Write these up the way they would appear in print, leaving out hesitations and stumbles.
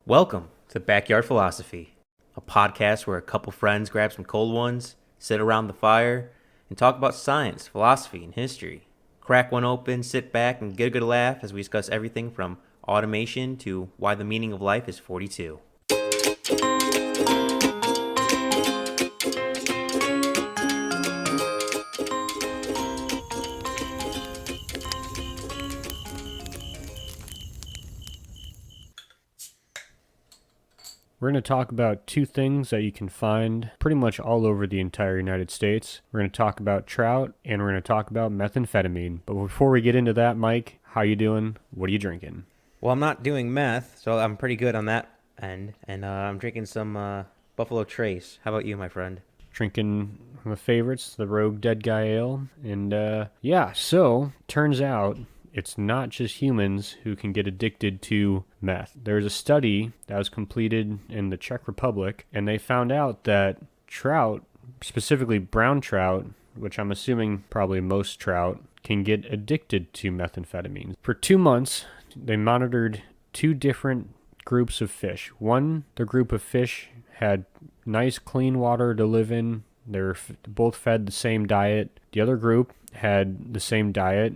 Welcome to Backyard Philosophy, a podcast where a couple friends grab some cold ones, sit around the fire, and talk about science, philosophy, and history. Crack one open, sit back, and get a good laugh as we discuss everything from automation to why the meaning of life is 42. We're going to talk about two things that you can find pretty much all over the entire United States. We're going to talk about trout, and we're going to talk about methamphetamine. But before we get into that, Mike, how you doing? What are you drinking? Well, I'm not doing meth, so I'm pretty good on that end, and I'm drinking some Buffalo Trace. How about you, my friend? Drinking one of the favorites, the Rogue Dead Guy Ale. And so turns out it's not just humans who can get addicted to meth. There's a study that was completed in the Czech Republic, and they found out that trout, specifically brown trout, which I'm assuming probably most trout, can get addicted to methamphetamine. For 2 months, they monitored two different groups of fish. The group of fish had nice, clean water to live in. They were both fed the same diet. The other group had the same diet.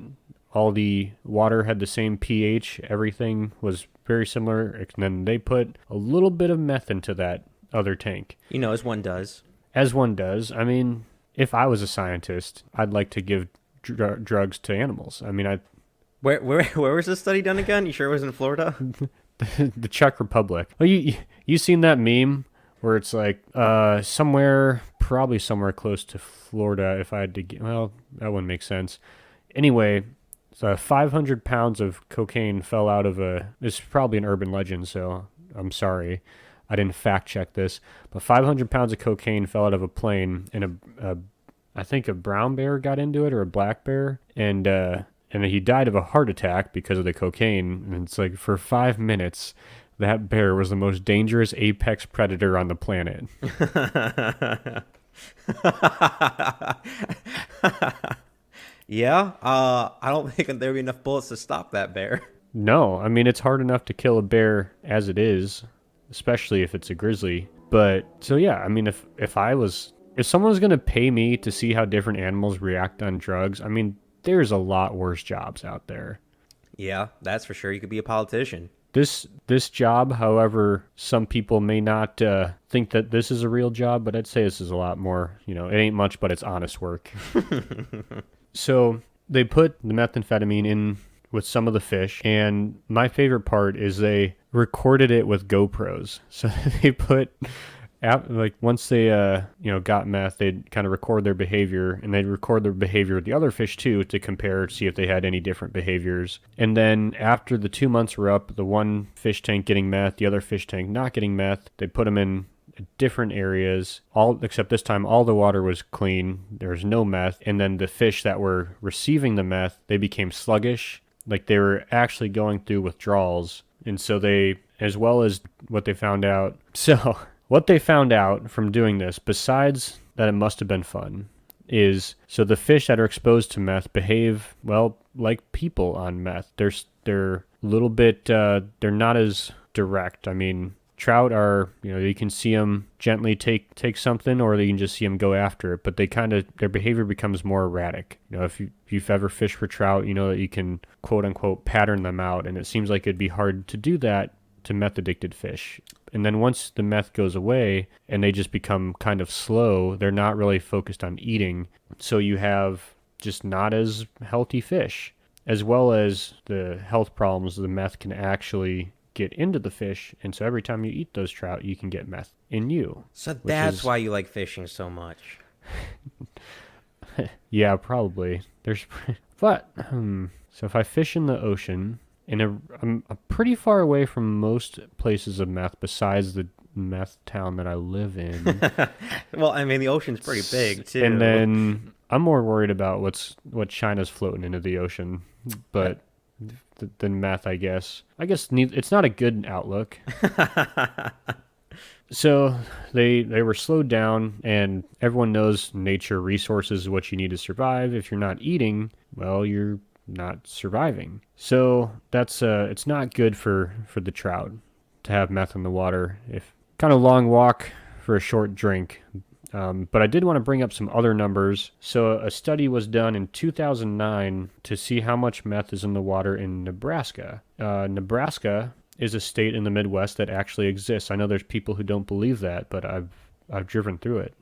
All the water had the same pH. Everything was very similar. And then they put a little bit of meth into that other tank. You know, as one does. As one does. I mean, if I was a scientist, I'd like to give drugs to animals. I mean, Where was this study done again? You sure it was in Florida? the Czech Republic. Well, you seen that meme where it's like probably somewhere close to Florida. If I had to get, well, that wouldn't make sense. Anyway. So 500 pounds of cocaine fell out of this is probably an urban legend, so I'm sorry. I didn't fact check this. But 500 pounds of cocaine fell out of a plane, and I think a brown bear got into it, or a black bear, and he died of a heart attack because of the cocaine. And it's like, for 5 minutes, that bear was the most dangerous apex predator on the planet. Yeah, I don't think there would be enough bullets to stop that bear. No, I mean, it's hard enough to kill a bear as it is, especially if it's a grizzly. But, so yeah, I mean, if someone was going to pay me to see how different animals react on drugs, I mean, there's a lot worse jobs out there. Yeah, that's for sure. You could be a politician. This job, however, some people may not think that this is a real job, but I'd say this is a lot more, it ain't much, but it's honest work. So they put the methamphetamine in with some of the fish, and my favorite part is they recorded it with GoPros. So they put, once they got meth, they'd kind of record their behavior, and they'd record their behavior with the other fish too to compare, see if they had any different behaviors. And then after the 2 months were up, the one fish tank getting meth, the other fish tank not getting meth, they put them in different areas, except this time all the water was clean, there was no meth, and then the fish that were receiving the meth, they became sluggish, like they were actually going through withdrawals. And so as well as what they found out, what they found out from doing this, besides that it must have been fun, is so the fish that are exposed to meth behave, well, like people on meth. They're a little bit, they're not as direct. I mean, trout are, you can see them gently take something, or you can just see them go after it, but their behavior becomes more erratic. If you've ever fished for trout, you know that you can quote unquote pattern them out, and it seems like it'd be hard to do that to meth addicted fish. And then once the meth goes away and they just become kind of slow, they're not really focused on eating. So you have just not as healthy fish, as well as the health problems the meth can actually get into the fish. And so every time you eat those trout, you can get meth in you. So that's why you like fishing so much. Yeah, probably. So if I fish in the ocean, I'm pretty far away from most places of meth besides the meth town that I live in. Well, I mean, the ocean's pretty big too. And then I'm more worried about what China's floating into the ocean, but than meth, I guess. It's not a good outlook. So they were slowed down, and everyone knows nature resources is what you need to survive. If you're not eating, well, you're not surviving. So that's it's not good for the trout to have meth in the water. If kind of long walk for a short drink. But I did want to bring up some other numbers. So a study was done in 2009 to see how much meth is in the water in Nebraska. Nebraska is a state in the Midwest that actually exists. I know there's people who don't believe that, but I've driven through it.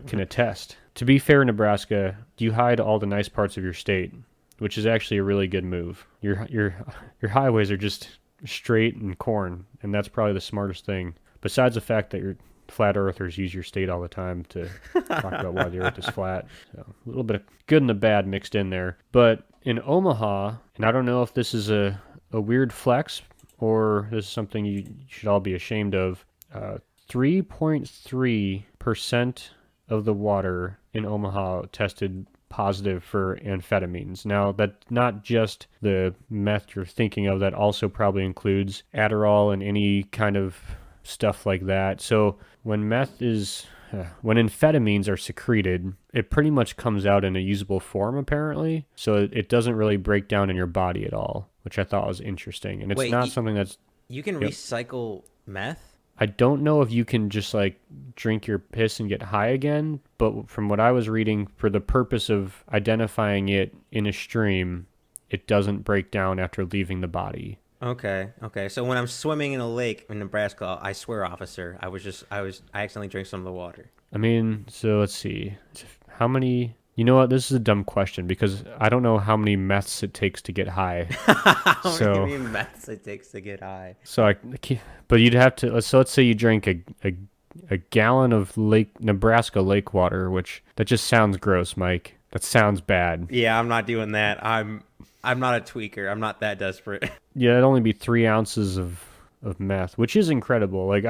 Can attest. To be fair, Nebraska, you hide all the nice parts of your state, which is actually a really good move. Your highways are just straight and corn, and that's probably the smartest thing. Besides the fact that your flat earthers use your state all the time to talk about why the earth is flat. So a little bit of good and the bad mixed in there. But in Omaha, and I don't know if this is a weird flex or this is something you should all be ashamed of, 3.3% of the water in Omaha tested positive for amphetamines. Now, that's not just the meth you're thinking of. That also probably includes Adderall and any kind of stuff like that. So when when amphetamines are secreted, it pretty much comes out in a usable form, apparently. So it doesn't really break down in your body at all, which I thought was interesting. And it's not something that's... You can recycle meth? I don't know if you can just like drink your piss and get high again, but from what I was reading, for the purpose of identifying it in a stream, it doesn't break down after leaving the body. Okay. So when I'm swimming in a lake in Nebraska, I swear, officer, I accidentally drank some of the water. I mean, so let's see. How many... You know what? This is a dumb question because I don't know how many meths it takes to get high. How many meths it takes to get high? So but you'd have to... So let's say you drink a gallon of Nebraska lake water, which that just sounds gross, Mike. That sounds bad. Yeah, I'm not doing that. I'm not a tweaker. I'm not that desperate. Yeah, it'd only be 3 ounces of meth, which is incredible. Like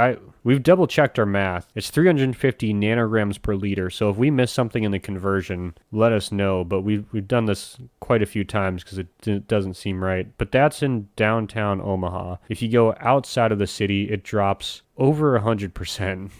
we've double checked our math. It's 350 nanograms per liter. So if we miss something in the conversion, let us know. But we've done this quite a few times because it doesn't seem right. But that's in downtown Omaha. If you go outside of the city, it drops over 100%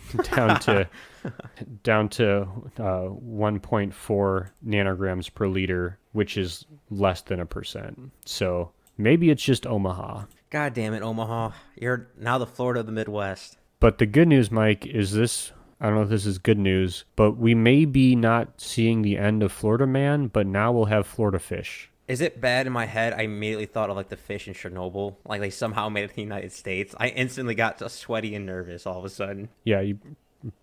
down to 1.4 nanograms per liter, which is less than 1%. So maybe it's just Omaha. God damn it, Omaha. You're now the Florida of the Midwest. But the good news, Mike, is this... I don't know if this is good news, but we may be not seeing the end of Florida Man, but now we'll have Florida fish. Is it bad in my head? I immediately thought of like the fish in Chernobyl. Like they somehow made it to the United States. I instantly got sweaty and nervous all of a sudden. Yeah, you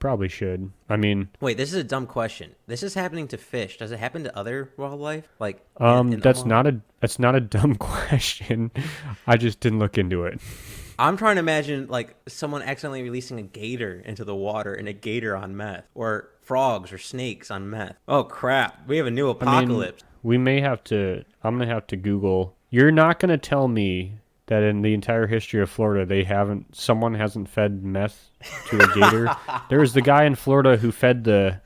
probably should. I mean... Wait, this is a dumb question. This is happening to fish. Does it happen to other wildlife? Like that's not a dumb question. I just didn't look into it. I'm trying to imagine like someone accidentally releasing a gator into the water and a gator on meth, or frogs or snakes on meth. Oh crap, we have a new apocalypse. I mean, I'm going to have to Google. You're not going to tell me that in the entire history of Florida, someone hasn't fed meth to a gator. There was the guy in Florida who fed the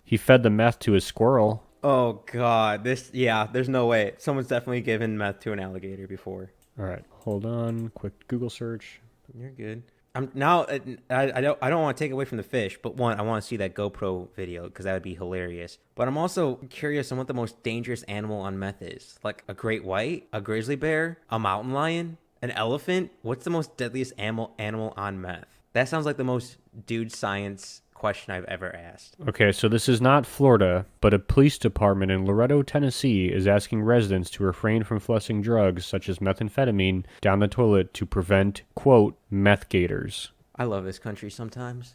meth to a squirrel. Oh God, there's no way. Someone's definitely given meth to an alligator before. All right, hold on, quick Google search. You're good. I don't want to take away from the fish, but one, I want to see that GoPro video because that would be hilarious. But I'm also curious on what the most dangerous animal on meth is. Like a great white, a grizzly bear, a mountain lion, an elephant. What's the most deadliest animal on meth? That sounds like the most dude science question I've ever asked. Okay, so this is not Florida, but a police department in Loretto, Tennessee is asking residents to refrain from flushing drugs such as methamphetamine down the toilet to prevent, quote, meth gators. I love this country sometimes.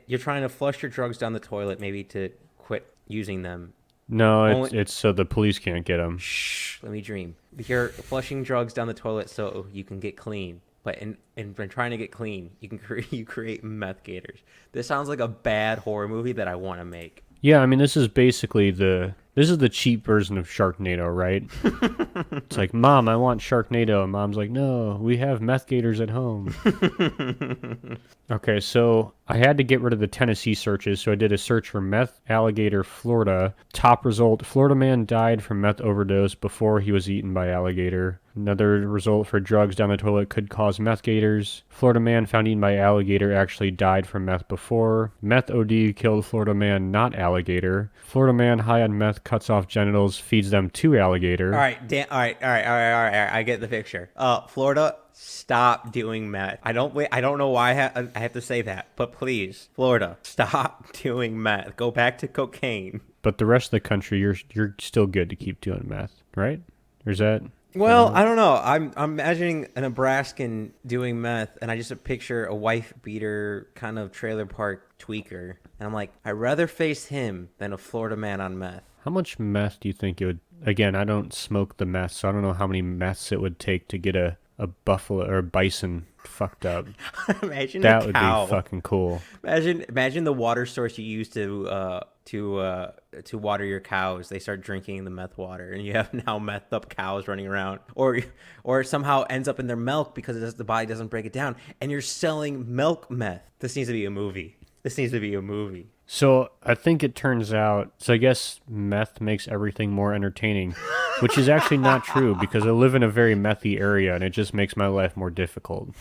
You're trying to flush your drugs down the toilet maybe to quit using them. No, it's so the police can't get them. Shh, let me dream. You're flushing drugs down the toilet so you can get clean. But in trying to get clean, you create meth gators. This sounds like a bad horror movie that I want to make. Yeah, I mean, this is basically the cheap version of Sharknado, right? It's like, Mom, I want Sharknado. And Mom's like, no, we have meth gators at home. Okay, so I had to get rid of the Tennessee searches, so I did a search for meth alligator Florida. Top result, Florida man died from meth overdose before he was eaten by alligator. Another result for drugs down the toilet could cause meth gators. Florida man found eaten by alligator actually died from meth before. Meth OD killed Florida man, not alligator. Florida man high on meth cuts off genitals, feeds them to alligator. All right. I get the picture. Florida, stop doing meth. I don't know why I have to say that, but please, Florida, stop doing meth. Go back to cocaine. But the rest of the country, you're still good to keep doing meth, right? Or is that? Well, I don't know. I'm imagining a Nebraskan doing meth, and I just picture a wife beater kind of trailer park tweaker, and I'm like, I'd rather face him than a Florida man on meth. How much meth do you think it would? Again, I don't smoke the meth, so I don't know how many meths it would take to get a buffalo or a bison fucked up. Imagine that a would cow. be fucking cool. Imagine the water source you use to water your cows. They start drinking the meth water, and you have now methed up cows running around, or it somehow ends up in their milk because the body doesn't break it down, and you're selling milk meth. This needs to be a movie. So I think it turns out, so I guess meth makes everything more entertaining, which is actually not true because I live in a very methy area and it just makes my life more difficult.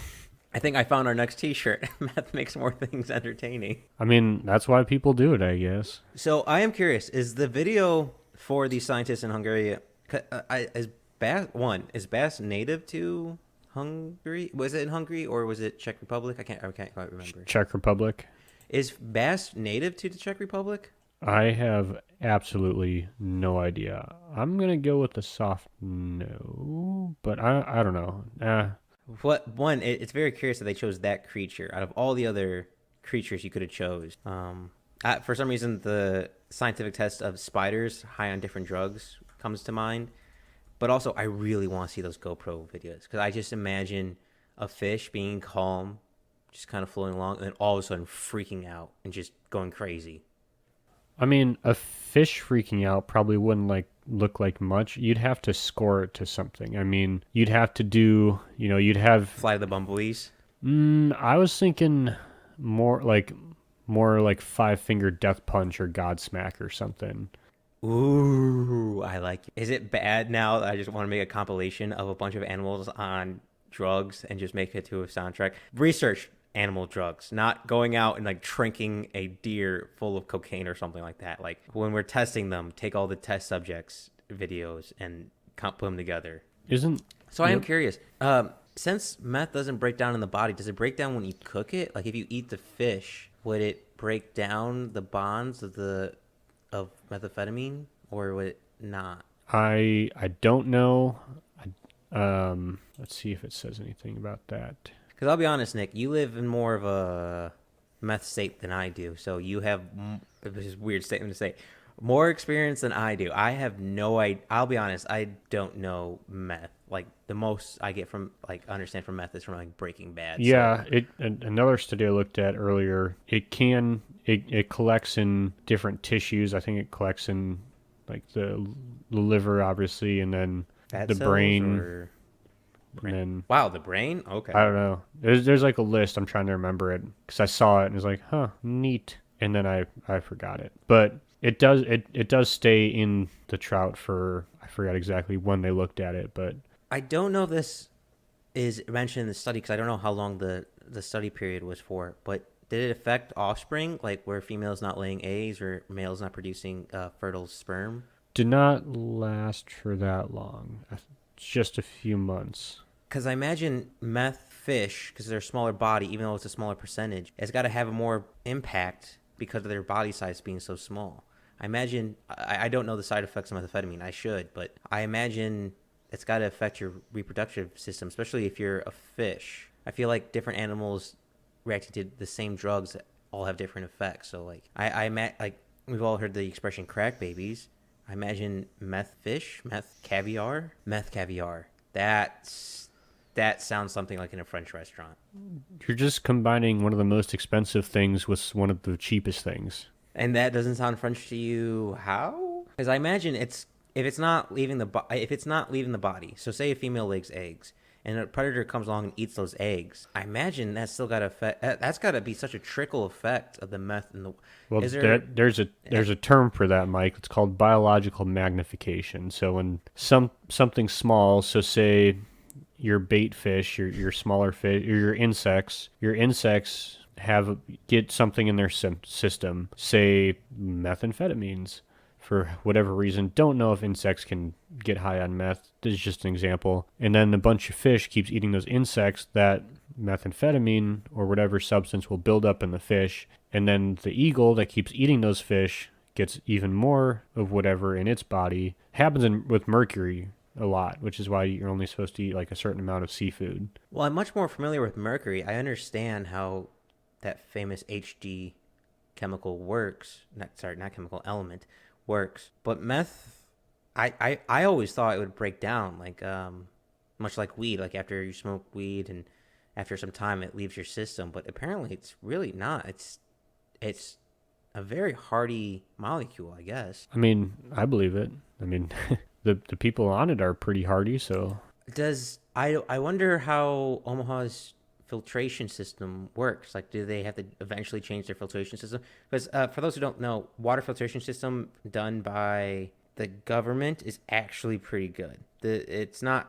I think I found our next t-shirt. Meth makes more things entertaining. I mean, that's why people do it, I guess. So I am curious, is the video for these scientists in Hungary, is Bass native to Hungary? Was it in Hungary or was it Czech Republic? I can't quite remember. Czech Republic. Is bass native to the Czech Republic? I have absolutely no idea. I'm going to go with a soft no, but I don't know. It's very curious that they chose that creature out of all the other creatures you could have chose. For some reason, the scientific test of spiders high on different drugs comes to mind. But also, I really want to see those GoPro videos because I just imagine a fish being calm, just kind of floating along, and then all of a sudden freaking out and just going crazy. I mean, a fish freaking out probably wouldn't look like much. You'd have to score it to something. I mean, you'd have to do, you'd have Fly the Bumblebees. I was thinking more like Five-Finger Death Punch or Godsmack or something. Ooh, I like it. Is it bad now that I just want to make a compilation of a bunch of animals on drugs and just make it to a soundtrack? Research animal drugs, not going out and tranking a deer full of cocaine or something like that. Like when we're testing them, take all the test subjects videos and put them together. I am curious. Since meth doesn't break down in the body, does it break down when you cook it? Like if you eat the fish, would it break down the bonds of methamphetamine, or would it not? I don't know. Let's see if it says anything about that. Because I'll be honest, Nick, you live in more of a meth state than I do, so you have, this is a weird statement to say, more experience than I do. I have no idea. I'll be honest, I don't know meth. Like the most I get from understand from meth is from Breaking Bad. Yeah, so. Another study I looked at earlier, it collects in different tissues. I think it collects in the liver, obviously, and then the brain. And then, wow, the brain? Okay. I don't know. There's a list. I'm trying to remember it because I saw it and it was like, huh, neat. And then I forgot it. But it does stay in the trout for, I forgot exactly when they looked at it, but I don't know if this is mentioned in the study because I don't know how long the study period was for. But did it affect offspring, like where females not laying eggs or males not producing fertile sperm? Did not last for that long. Just a few months. Because I imagine meth fish, because they're a smaller body, even though it's a smaller percentage, it's got to have a more impact because of their body size being so small. I imagine, I don't know the side effects of methamphetamine. I should, but I imagine it's got to affect your reproductive system, especially if you're a fish. I feel like different animals reacting to the same drugs all have different effects. So we've all heard the expression crack babies. I imagine meth caviar. That sounds something like in a French restaurant. You're just combining one of the most expensive things with one of the cheapest things. And that doesn't sound French to you? How? Because I imagine if it's not leaving the body. So say a female lays eggs, and a predator comes along and eats those eggs. I imagine that's still got to affect. That's got to be such a trickle effect of the meth in the. Well, there's a term for that, Mike. It's called biological magnification. So when something small, so say your bait fish, your smaller fish, or your insects get something in their system, say methamphetamines, for whatever reason. Don't know if insects can get high on meth. This is just an example. And then a bunch of fish keeps eating those insects. That methamphetamine or whatever substance will build up in the fish. And then the eagle that keeps eating those fish gets even more of whatever in its body. Happens with mercury a lot, which is why you're only supposed to eat like a certain amount of seafood. Well, I'm much more familiar with mercury. I understand how that famous Hg chemical works. Not chemical element works. But meth, I always thought it would break down, like much like weed. Like after you smoke weed and after some time it leaves your system. But apparently it's really not. It's a very hardy molecule, I guess. I mean, I believe it. I mean, the people on it are pretty hardy, so. I wonder how Omaha's filtration system works. Like, do they have to eventually change their filtration system? Because for those who don't know, water filtration system done by the government is actually pretty good. It's not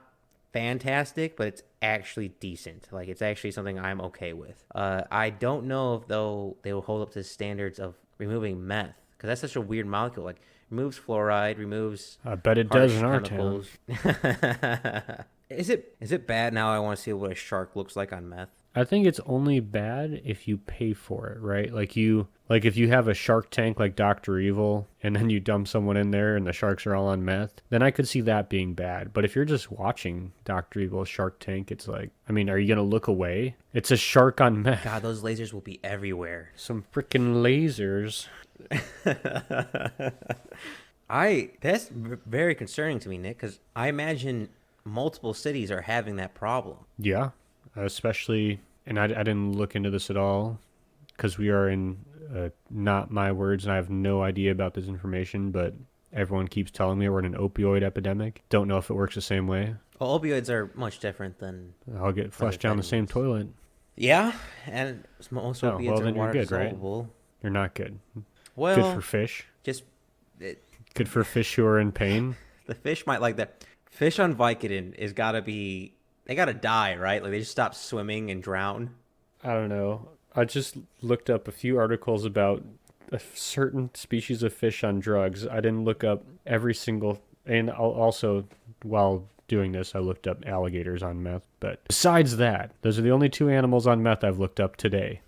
fantastic, but it's actually decent. Like, it's actually something I'm okay with. I don't know if though they will hold up to the standards of removing meth, because that's such a weird molecule. Like, removes fluoride, removes I bet it does in our town. Is it bad now? I want to see what a shark looks like on meth. I think it's only bad if you pay for it, right? Like if you have a Shark Tank like Dr. Evil and then you dump someone in there and the sharks are all on meth, then I could see that being bad. But if you're just watching Dr. Evil's Shark Tank, it's like, I mean, are you going to look away? It's a shark on meth. God, those lasers will be everywhere. Some freaking lasers. That's very concerning to me, Nick, because I imagine multiple cities are having that problem. Yeah, especially, and I didn't look into this at all because we are in not my words and I have no idea about this information, but everyone keeps telling me we're in an opioid epidemic. Don't know if it works the same way. Well, opioids are much different than... I'll get flushed down the same toilet. Yeah, and most opiates are water good, dissolvable. Right? You're not good. Well, good for fish. Good for fish who are in pain. The fish might like that. Fish on Vicodin is gotta be... They gotta die, right? Like, they just stop swimming and drown. I don't know. I just looked up a few articles about a certain species of fish on drugs. I didn't look up every single... And also, while doing this, I looked up alligators on meth. But besides that, those are the only two animals on meth I've looked up today.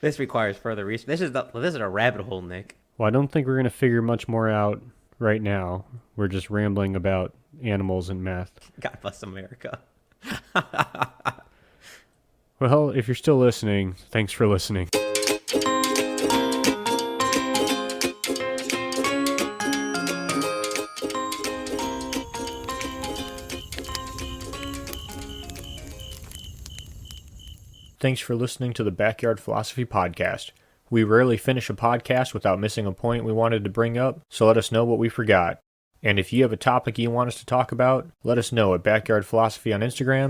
This requires further research. This is a rabbit hole, Nick. Well, I don't think we're going to figure much more out right now. We're just rambling about animals and meth. God bless America. Well, if you're still listening, thanks for listening. Thanks for listening to the Backyard Philosophy Podcast. We rarely finish a podcast without missing a point we wanted to bring up, so let us know what we forgot. And if you have a topic you want us to talk about, let us know at Backyard Philosophy on Instagram